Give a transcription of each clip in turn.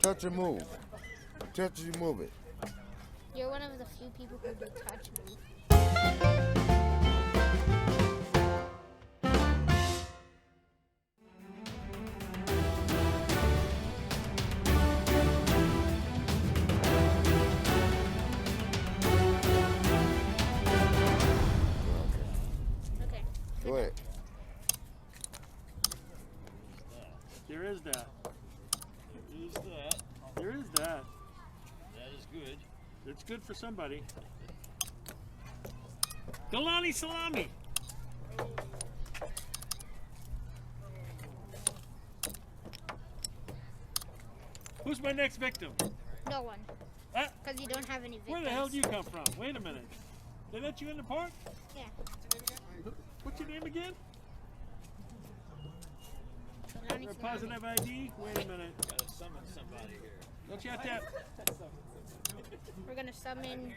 Touch and move. Touch and you move it. You're one of the few people who do touch move. Okay. Go ahead. There is that. There is that. There is that. That is good. It's good for somebody. Golani Salami. Who's my next victim? No one. Ah, Because you don't have any victims. where the hell do you come from? Wait a minute. They let you in the park? Yeah. What's your name again? Golani Your Salami. positive ID? Wait a minute. Gotta summon somebody here. Don't you have to have... We're going to summon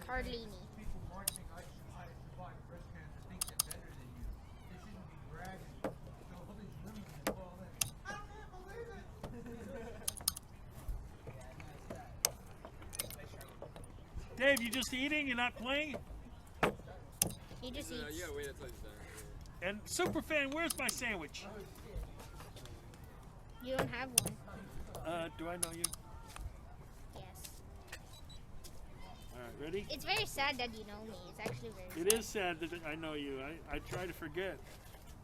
Cardlini. People marching, I survived breast cancer, think they're better than you. They shouldn't be bragging. So all these women can fall in. I can't believe it! Dave, you just eating? You're not playing? He just eats. Yeah, wait until he's done. And Superfan, where's my sandwich? You don't have one. Do I know you? Yes. All right, ready? It's very sad that you know me. It's actually very It is sad that I know you. I try to forget.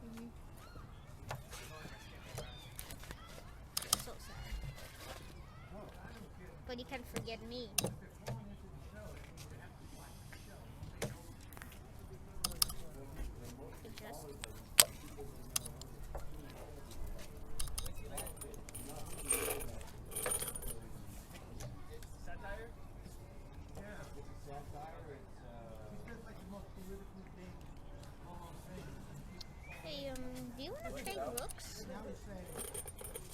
Mhm. So sad. But you can't forget me. Just Satire? It's like the most politically based almost thing. hey, do you want to trade rooks? Now they say,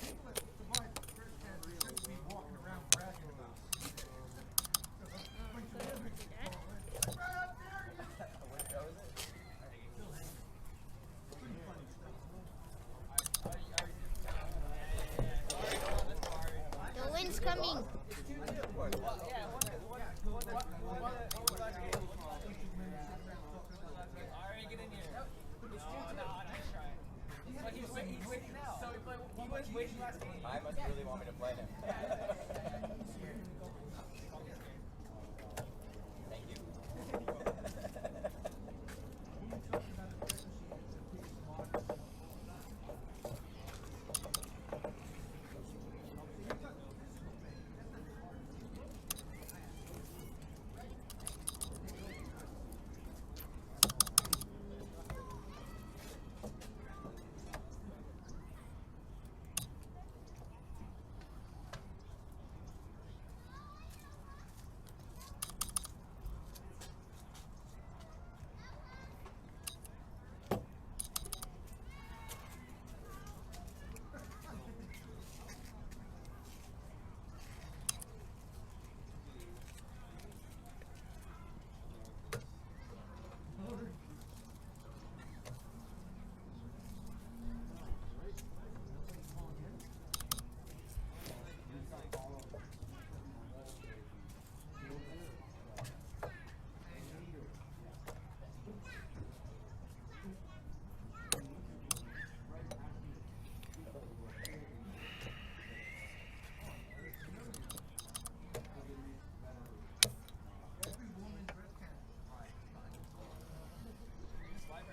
people that survive breast cancer shouldn't be walking around bragging about it. The wind's coming. Alright, get in here. No, nice try. But he's waiting now. So he was waiting last game. I must really want me to play him. Thank you.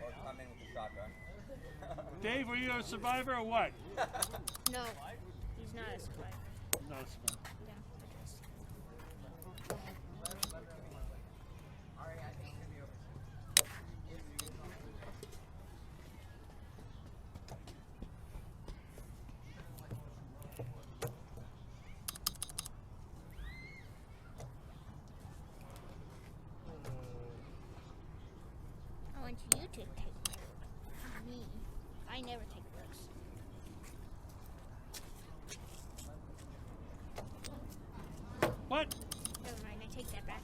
Or come in with the shotgun. Dave, were you a survivor or what? No, he's not a survivor. Not a survivor. Yeah. I want you to take my rook, not me. I never take rooks. What? Never mind, I take that back.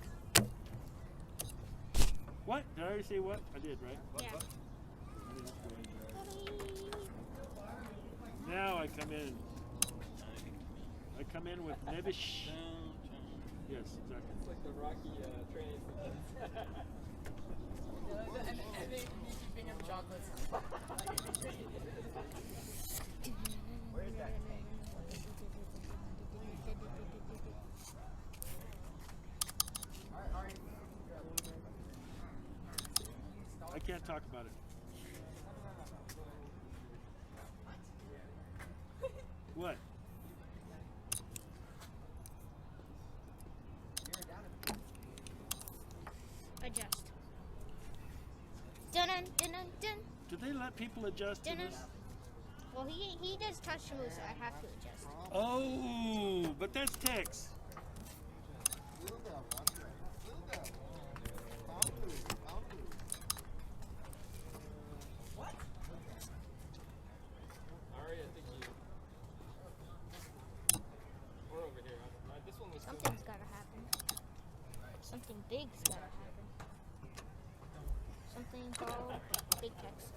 What? Did I already say what? I did, right? Yeah. Now I come in. I come in with Nevish. Yes, exactly. It's like the Rocky training sequence. and they keep giving him chocolates. Where's that tank? I can't talk about it. What? Adjust. Dun dun dun dun dun. Do they let people adjust to Dun, dun. this? Well, he does touch the moves, so I have to adjust. Oh, but that's text. Ari, I think you. We're over here. This one was. Something's gotta happen. Something big's gotta happen. Something called big text.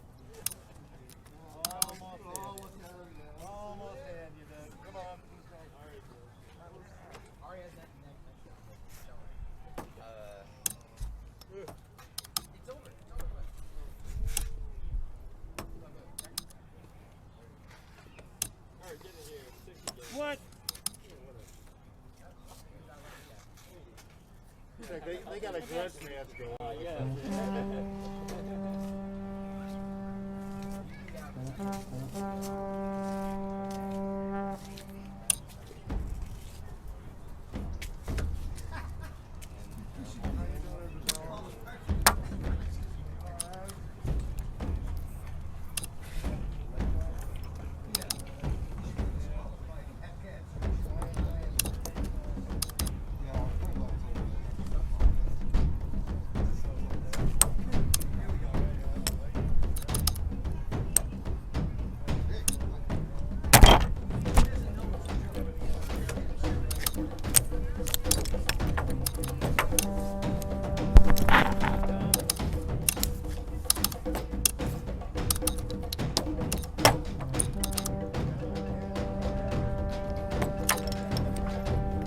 Almost there, you know. Come on. Ari has that neck. It's over. It's over. Alright, get in here. 6 again. What? They got a grudge match going on. Yeah.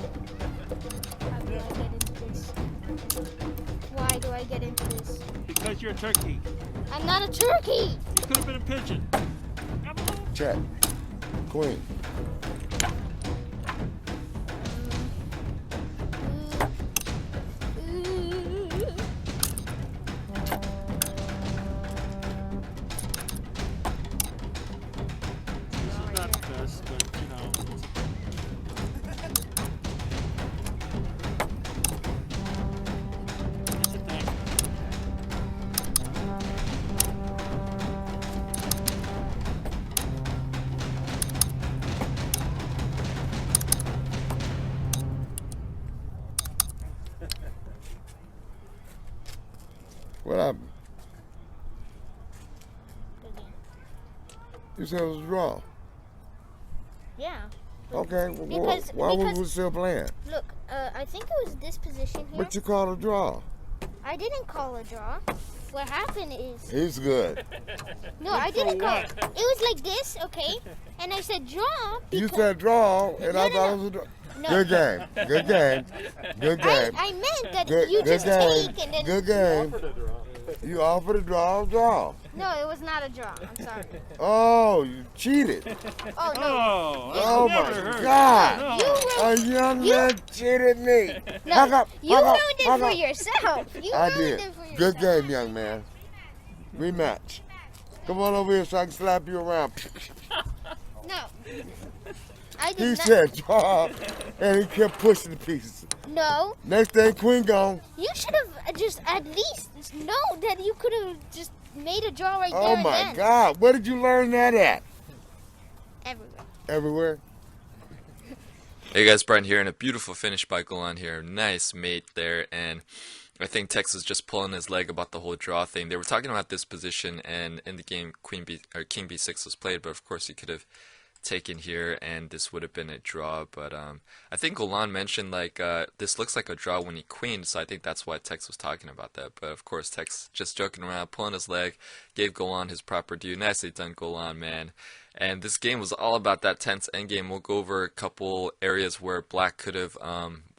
How do I get into this? Why do I get into this? Because you're a turkey. I'm not a turkey! You could have been a pigeon. Come on. Check. Queen. This is not the best, but you know. It's a thing. What happened? You said it was a draw. Yeah. Okay, well, Because- why was because- we still playing? Look, I think it was this position here. But you called a draw. I didn't call a draw. What happened is, He's good. no, I didn't call. what? It was like this, okay? And I said draw You because said draw, and No, I no, thought no. it was a draw. No. Good game. Good game. Good game. I meant that Good, you good just game. take and then. Good game. You offered a draw. No, it was not a draw. I'm sorry. Oh, you cheated. Oh no. Oh, Oh that's my never heard. God. No. You A young You- man cheated me. No, Hug up, you hug up, ruined it hug for up. yourself. You I ruined did. it for yourself. Good game, young man. Rematch. Come on over here so I can slap you around. No. I He did not. said draw, and he kept pushing the pieces. No. Next thing, Queen gone. You should have just at least know that you could have just made a draw right there Oh and my then. God, where did you learn that at? Everywhere. Everywhere. Hey guys, Brian here, and a beautiful finish by Golani here. Nice mate there, and I think Tex was just pulling his leg about the whole draw thing. They were talking about this position, and in the game, King B6 was played, but of course he could have taken here, and this would have been a draw. But I think Golan mentioned like this looks like a draw when he queened, so I think that's why Tex was talking about that. But of course, Tex just joking around, pulling his leg, gave Golan his proper due. Nicely done, Golan, man. And this game was all about that tense endgame. We'll go over a couple areas where Black could have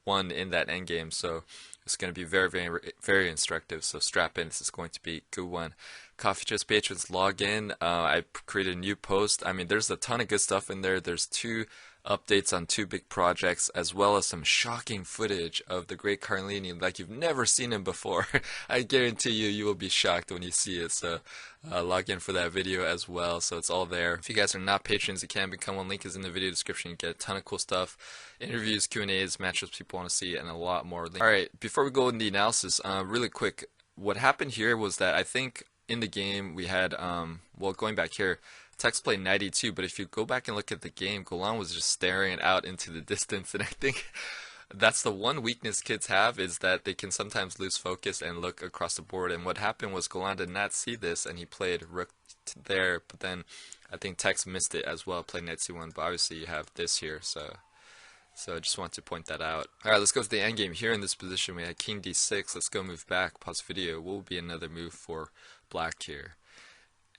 won in that endgame. So it's going to be very, very, very instructive. So strap in. This is going to be a good one. Coffee Just patrons, log in. I created a new post. I mean, there's a ton of good stuff in there. There's 2 updates on 2 big projects, as well as some shocking footage of the great Carlini like you've never seen him before. I guarantee you will be shocked when you see it. So log in for that video as well. So it's all there. If you guys are not patrons, you can become one. Link is in the video description. You get a ton of cool stuff, interviews, Q&As, matchups people want to see, and a lot more. All right, before we go in the analysis, really quick, what happened here was that I think in the game we had, well, going back here, Tex played 92, but if you go back and look at the game, Golan was just staring out into the distance, and I think that's the one weakness kids have, is that they can sometimes lose focus and look across the board. And what happened was Golan did not see this, and he played rook there, but then I think Tex missed it as well, played knight c1, but obviously you have this here, so I just want to point that out. Alright, let's go to the endgame. Here in this position we had king d6. Let's go move back, pause video. What will be another move for Black here?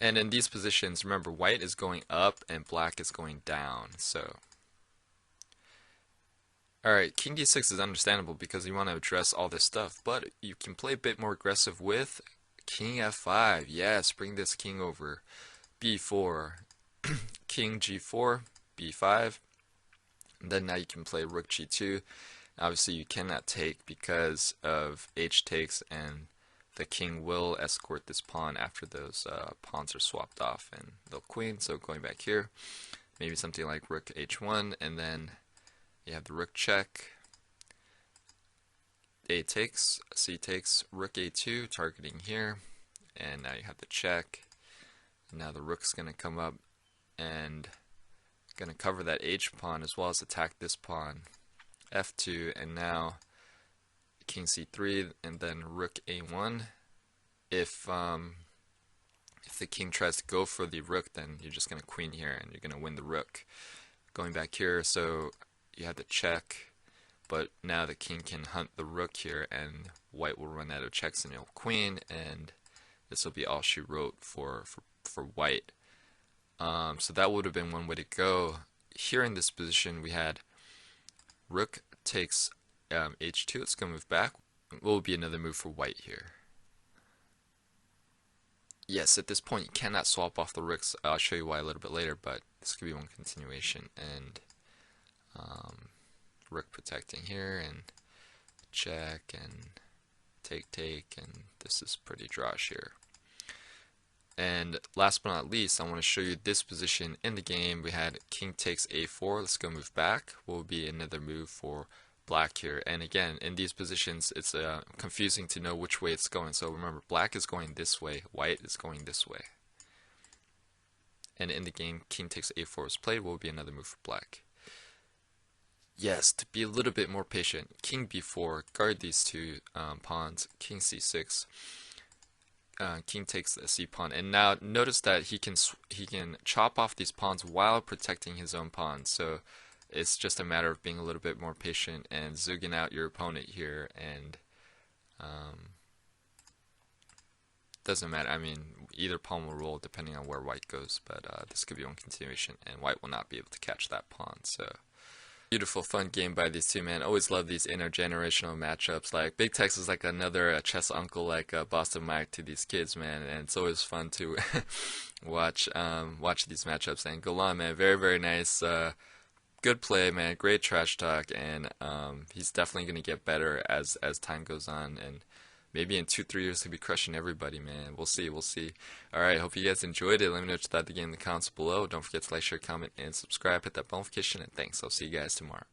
And in these positions, remember, white is going up and black is going down. So, alright, king d6 is understandable because you want to address all this stuff, but you can play a bit more aggressive with king f5. Yes, bring this king over. b4, king g4, b5. And then now you can play rook g2. Obviously you cannot take because of h takes, and the king will escort this pawn after those pawns are swapped off and they'll queen. So going back here, maybe something like rook h1, and then you have the rook check, a takes, c takes, rook a2, targeting here, and now you have the check. And now the rook's going to come up and going to cover that h pawn as well as attack this pawn, f2, and now king c3, and then rook a1. If the king tries to go for the rook, then you're just going to queen here and you're going to win the rook. Going back here, so you have the check, but now the king can hunt the rook here, and white will run out of checks and he'll queen, and this will be all she wrote for white. So that would have been one way to go. Here in this position we had rook takes h2. Let's go move back. What will be another move for white here? Yes, at this point you cannot swap off the rooks. I'll show you why a little bit later, but this could be one continuation. And rook protecting here, and check, and take, and this is pretty drawish here. And last but not least, I want to show you this position in the game. We had king takes a4. Let's go move back. What will be another move for Black here? And again, in these positions, it's confusing to know which way it's going. So remember, black is going this way, white is going this way. And in the game, king takes a4 is played. What will be another move for black? Yes, to be a little bit more patient, king b4, guard these 2 pawns, king c6. King takes the c pawn, and now notice that he can chop off these pawns while protecting his own pawn. So it's just a matter of being a little bit more patient and zooging out your opponent here, and doesn't matter. I mean, either pawn will roll depending on where white goes, but this could be one continuation, and white will not be able to catch that pawn. So beautiful, fun game by these two, man. Always love these intergenerational matchups. Like, Big Tex is like another chess uncle, like Boston Mike to these kids, man. And it's always fun to watch these matchups. And Golan, man, very, very nice. Good play, man. Great trash talk. And he's definitely going to get better as time goes on. And maybe in 2-3 years he'll be crushing everybody, man. We'll see, we'll see. Alright, hope you guys enjoyed it. Let me know what you thought of the game in the comments below. Don't forget to like, share, comment, and subscribe. Hit that bell notification, and thanks. I'll see you guys tomorrow.